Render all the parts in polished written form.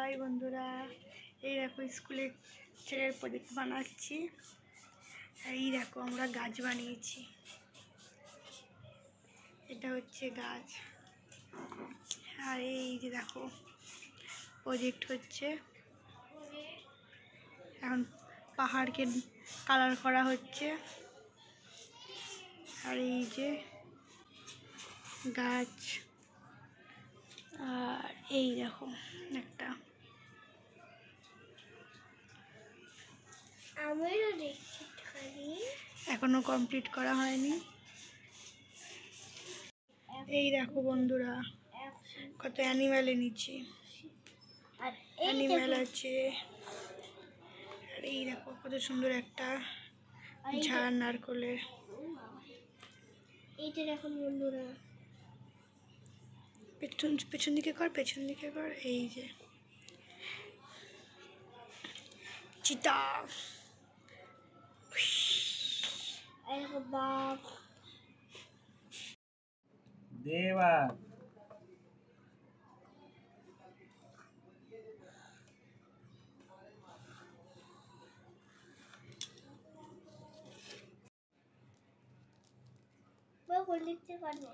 High বন্ধুরা, এই দেখো স্কুলে ছেলের প্রজেক্ট বানাচ্ছি। আর এই দেখো আমরা গাছ বানিয়েছি। এটা হচ্ছে গাছ। আর এই যে দেখো প্রজেক্ট হচ্ছে, এখন পাহাড়কে কালার করা হচ্ছে। আর এই যে গাছ, আর এই দেখো একটা এখনো কমপ্লিট করা হয়নি। এই দেখো বন্ধুরা কত অ্যানিম্যাল এনেছি, অ্যানিম্যাল আছে। আর এই দেখো কত সুন্দর একটা ঝাড় নারকলের। এইটা দেখো বন্ধুরা, পেছন দিকে কর, পেছন দিকে কর। এই যে চিতা, বাঘ, দেবা লিখতে পারবো।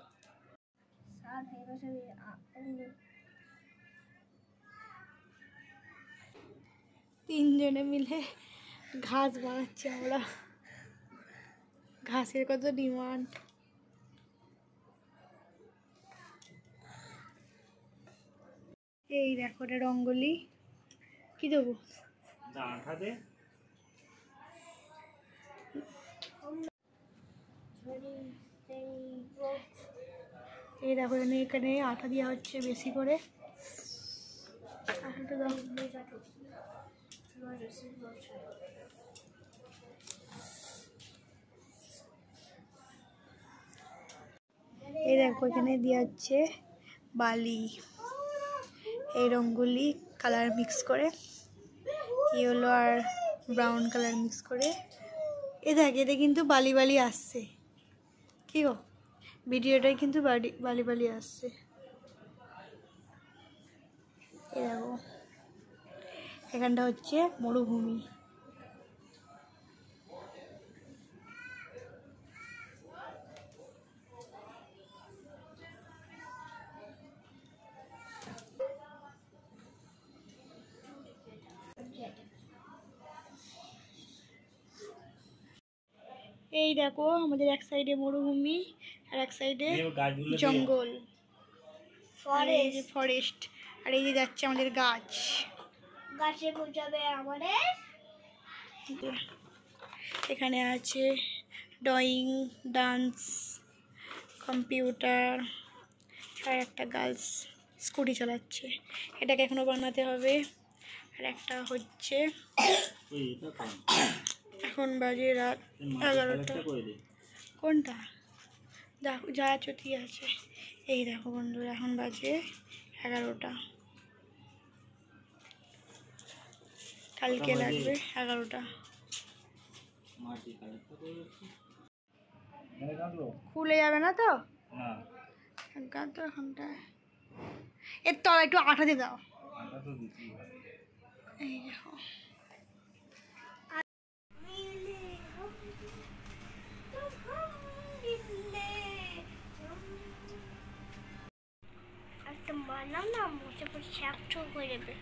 তিনজনে মিলে ঘাস বানাচ্ছি আমরা। ঘাসের কত ডিমান্ড। এই দেখো এটা রঙ্গোলি। কি দেবো? এই দেখো এখানে আঠা দেওয়া হচ্ছে বেশি করে। আঠাটা দাও। এই দেখো এখানে দেওয়া হচ্ছে বালি, এই রঙ্গোলি কালার মিক্স করে, ইয়েলো আর ব্রাউন কালার মিক্স করে। এতে কিন্তু বালি বালি আসছে। কি গো, ভিডিওটাই কিন্তু বালি বালি আসছে। এই দেখো এখানটা হচ্ছে মরুভূমি। এই দেখো আমাদের এক সাইডে মরুভূমি আর এক সাইডে জঙ্গল, ফরেস্ট। আর এই যে যাচ্ছে আমাদের গাছ, গাছে পৌঁছাবে আমাদের। এখানে আছে ড্রয়িং, ডান্স, কম্পিউটার। আর একটা গার্লস স্কুটি চালাচ্ছে, এটাকে এখনো বানাতে হবে। আর একটা হচ্ছে, এখন বাজে রাত 11টা। কোনটা? দেখো যা চটি আছে। এই দেখো বন্ধুরা এখন বাজে 11টা, কালকে লাগবে 11টা। খুলে যাবে না তো? এখনটায় এর তলা একটু আঠা দিয়ে দাও। এই দেখো একটা বানাও না, মুছে পড়ে করে দেবে।